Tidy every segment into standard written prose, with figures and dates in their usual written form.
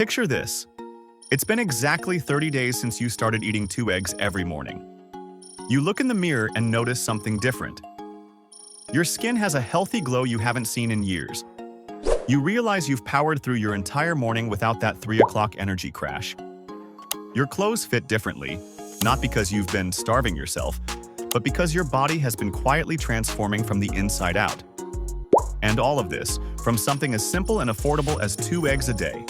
Picture this. It's been exactly 30 days since you started eating 2 eggs every morning. You look in the mirror and notice something different. Your skin has a healthy glow you haven't seen in years. You realize you've powered through your entire morning without that 3 o'clock energy crash. Your clothes fit differently, not because you've been starving yourself, but because your body has been quietly transforming from the inside out. And all of this from something as simple and affordable as 2 eggs a day.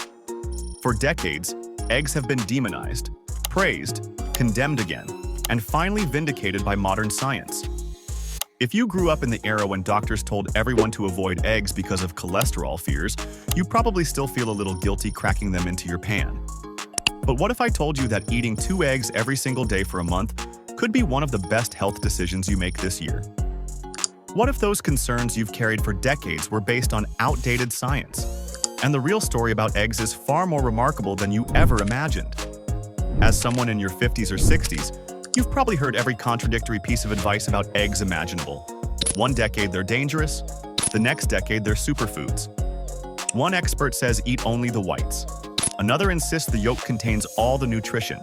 For decades, eggs have been demonized, praised, condemned again, and finally vindicated by modern science. If you grew up in the era when doctors told everyone to avoid eggs because of cholesterol fears, you probably still feel a little guilty cracking them into your pan. But what if I told you that eating 2 eggs every single day for a month could be one of the best health decisions you make this year? What if those concerns you've carried for decades were based on outdated science? And the real story about eggs is far more remarkable than you ever imagined. As someone in your 50s or 60s, you've probably heard every contradictory piece of advice about eggs imaginable. One decade they're dangerous, the next decade they're superfoods. One expert says eat only the whites. Another insists the yolk contains all the nutrition.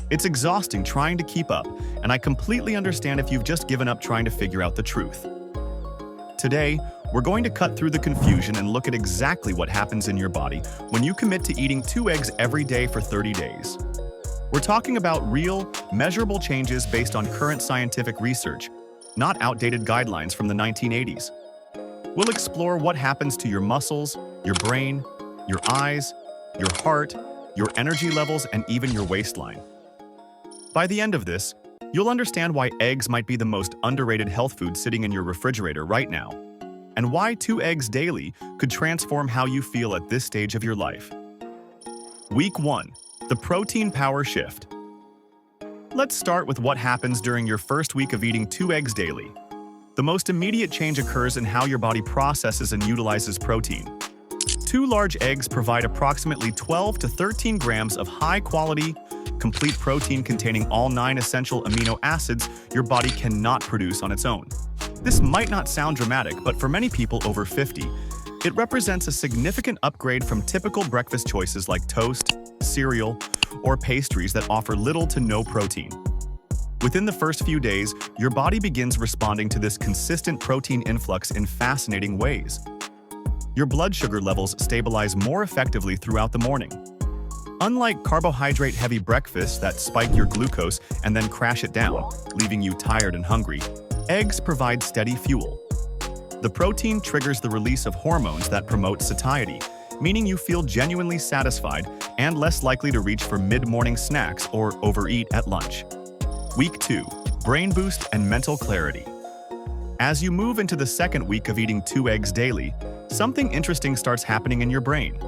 It's exhausting trying to keep up, and I completely understand if you've just given up trying to figure out the truth. Today, we're going to cut through the confusion and look at exactly what happens in your body when you commit to eating 2 eggs every day for 30 days. We're talking about real, measurable changes based on current scientific research, not outdated guidelines from the 1980s. We'll explore what happens to your muscles, your brain, your eyes, your heart, your energy levels, and even your waistline. By the end of this, you'll understand why eggs might be the most underrated health food sitting in your refrigerator right now, and why 2 eggs daily could transform how you feel at this stage of your life. Week 1. The protein power shift. Let's start with what happens during your first week of eating 2 eggs daily. The most immediate change occurs in how your body processes and utilizes protein. 2 large eggs provide approximately 12 to 13 grams of high-quality, complete protein containing all 9 essential amino acids your body cannot produce on its own. This might not sound dramatic, but for many people over 50, it represents a significant upgrade from typical breakfast choices like toast, cereal, or pastries that offer little to no protein. Within the first few days, your body begins responding to this consistent protein influx in fascinating ways. Your blood sugar levels stabilize more effectively throughout the morning. Unlike carbohydrate-heavy breakfasts that spike your glucose and then crash it down, leaving you tired and hungry, eggs provide steady fuel. The protein triggers the release of hormones that promote satiety, meaning you feel genuinely satisfied and less likely to reach for mid-morning snacks or overeat at lunch. Week 2. Brain boost and mental clarity. As you move into the second week of eating 2 eggs daily, something interesting starts happening in your brain.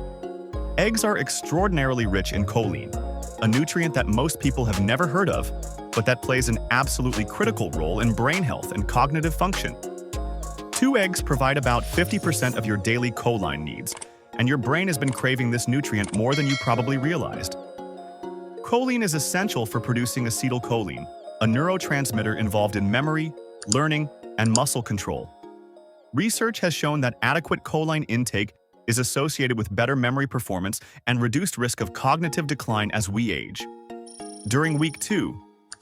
Eggs are extraordinarily rich in choline, a nutrient that most people have never heard of, but that plays an absolutely critical role in brain health and cognitive function. 2 eggs provide about 50% of your daily choline needs, and your brain has been craving this nutrient more than you probably realized. Choline is essential for producing acetylcholine, a neurotransmitter involved in memory, learning, and muscle control. Research has shown that adequate choline intake is associated with better memory performance and reduced risk of cognitive decline as we age. During week 2,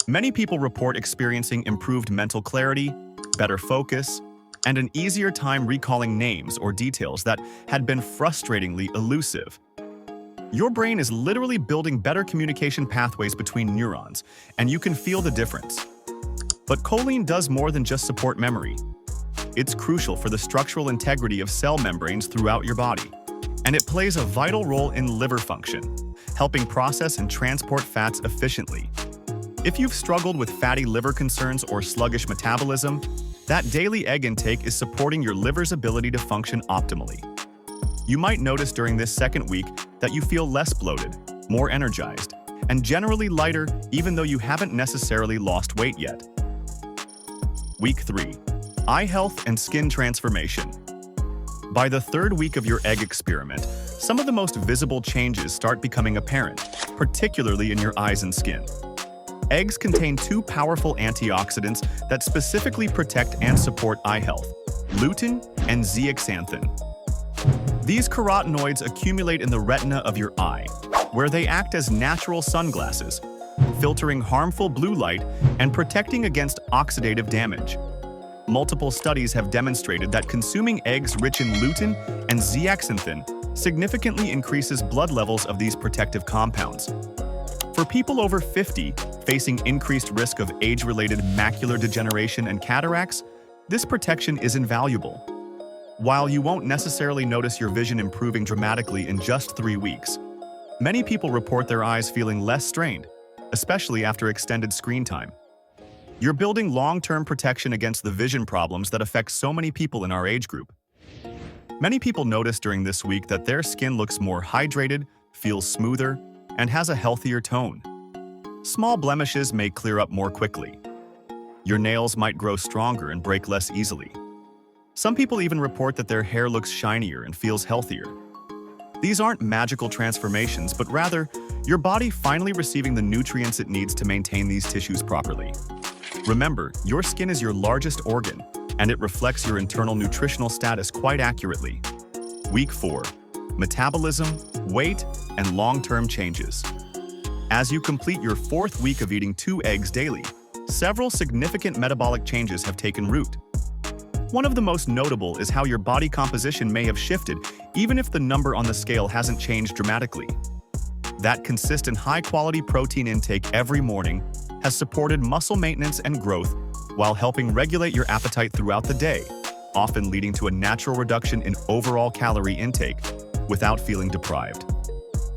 many people report experiencing improved mental clarity, better focus, and an easier time recalling names or details that had been frustratingly elusive. Your brain is literally building better communication pathways between neurons, and you can feel the difference. But choline does more than just support memory. It's crucial for the structural integrity of cell membranes throughout your body, and it plays a vital role in liver function, helping process and transport fats efficiently. If you've struggled with fatty liver concerns or sluggish metabolism, that daily egg intake is supporting your liver's ability to function optimally. You might notice during this second week that you feel less bloated, more energized, and generally lighter even though you haven't necessarily lost weight yet. Week 3. Eye health and skin transformation. By the third week of your egg experiment, some of the most visible changes start becoming apparent, particularly in your eyes and skin. Eggs contain 2 powerful antioxidants that specifically protect and support eye health: lutein and zeaxanthin. These carotenoids accumulate in the retina of your eye, where they act as natural sunglasses, filtering harmful blue light and protecting against oxidative damage. Multiple studies have demonstrated that consuming eggs rich in lutein and zeaxanthin significantly increases blood levels of these protective compounds. For people over 50 facing increased risk of age-related macular degeneration and cataracts, this protection is invaluable. While you won't necessarily notice your vision improving dramatically in just 3 weeks, many people report their eyes feeling less strained, especially after extended screen time. You're building long-term protection against the vision problems that affect so many people in our age group. Many people notice during this week that their skin looks more hydrated, feels smoother, and has a healthier tone. Small blemishes may clear up more quickly. Your nails might grow stronger and break less easily. Some people even report that their hair looks shinier and feels healthier. These aren't magical transformations, but rather, your body finally receiving the nutrients it needs to maintain these tissues properly. Remember, your skin is your largest organ, and it reflects your internal nutritional status quite accurately. Week 4. Metabolism, weight, and long-term changes. As you complete your 4th week of eating 2 eggs daily, several significant metabolic changes have taken root. One of the most notable is how your body composition may have shifted, even if the number on the scale hasn't changed dramatically. That consistent high-quality protein intake every morning has supported muscle maintenance and growth while helping regulate your appetite throughout the day, often leading to a natural reduction in overall calorie intake without feeling deprived.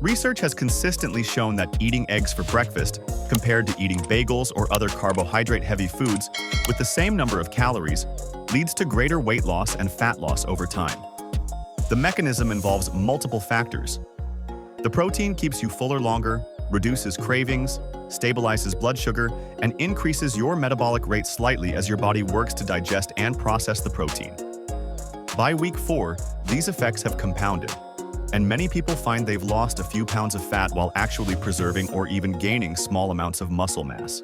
Research has consistently shown that eating eggs for breakfast, compared to eating bagels or other carbohydrate-heavy foods with the same number of calories, leads to greater weight loss and fat loss over time. The mechanism involves multiple factors. The protein keeps you fuller longer, reduces cravings, stabilizes blood sugar, and increases your metabolic rate slightly as your body works to digest and process the protein. By week 4, these effects have compounded, and many people find they've lost a few pounds of fat while actually preserving or even gaining small amounts of muscle mass.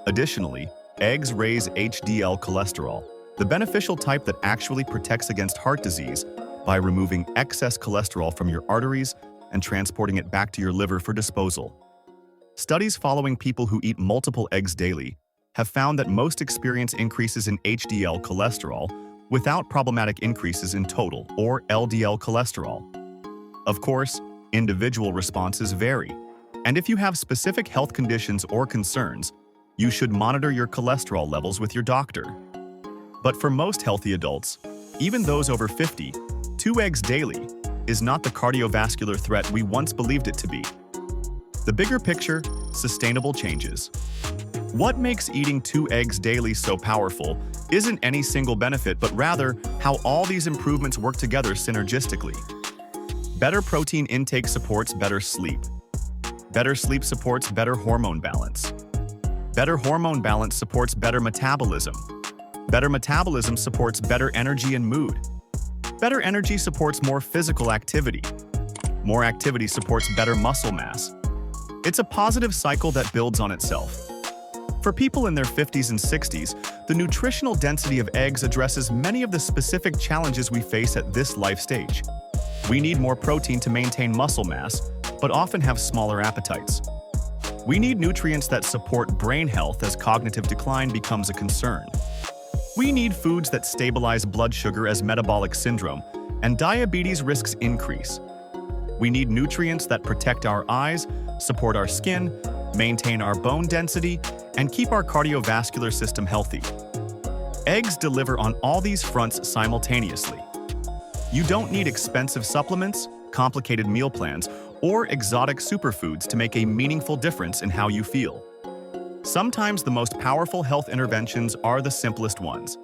Additionally, eggs raise HDL cholesterol, the beneficial type that actually protects against heart disease by removing excess cholesterol from your arteries and transporting it back to your liver for disposal. Studies following people who eat multiple eggs daily have found that most experience increases in HDL cholesterol without problematic increases in total or LDL cholesterol. Of course, individual responses vary, and if you have specific health conditions or concerns, you should monitor your cholesterol levels with your doctor. But for most healthy adults, even those over 50, 2 eggs daily is not the cardiovascular threat we once believed it to be. The bigger picture, sustainable changes. What makes eating 2 eggs daily so powerful isn't any single benefit, but rather how all these improvements work together synergistically. Better protein intake supports better sleep. Better sleep supports better hormone balance. Better hormone balance supports better metabolism. Better metabolism supports better energy and mood. Better energy supports more physical activity. More activity supports better muscle mass. It's a positive cycle that builds on itself. For people in their 50s and 60s, the nutritional density of eggs addresses many of the specific challenges we face at this life stage. We need more protein to maintain muscle mass, but often have smaller appetites. We need nutrients that support brain health as cognitive decline becomes a concern. We need foods that stabilize blood sugar as metabolic syndrome and diabetes risks increase. We need nutrients that protect our eyes, support our skin, maintain our bone density, and keep our cardiovascular system healthy. Eggs deliver on all these fronts simultaneously. You don't need expensive supplements, complicated meal plans, or exotic superfoods to make a meaningful difference in how you feel. Sometimes the most powerful health interventions are the simplest ones.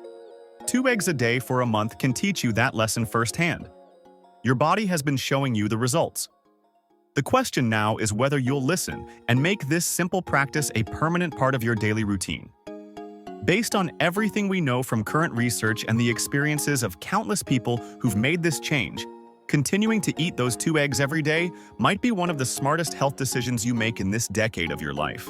2 eggs a day for a month can teach you that lesson firsthand. Your body has been showing you the results. The question now is whether you'll listen and make this simple practice a permanent part of your daily routine. Based on everything we know from current research and the experiences of countless people who've made this change, continuing to eat those 2 eggs every day might be one of the smartest health decisions you make in this decade of your life.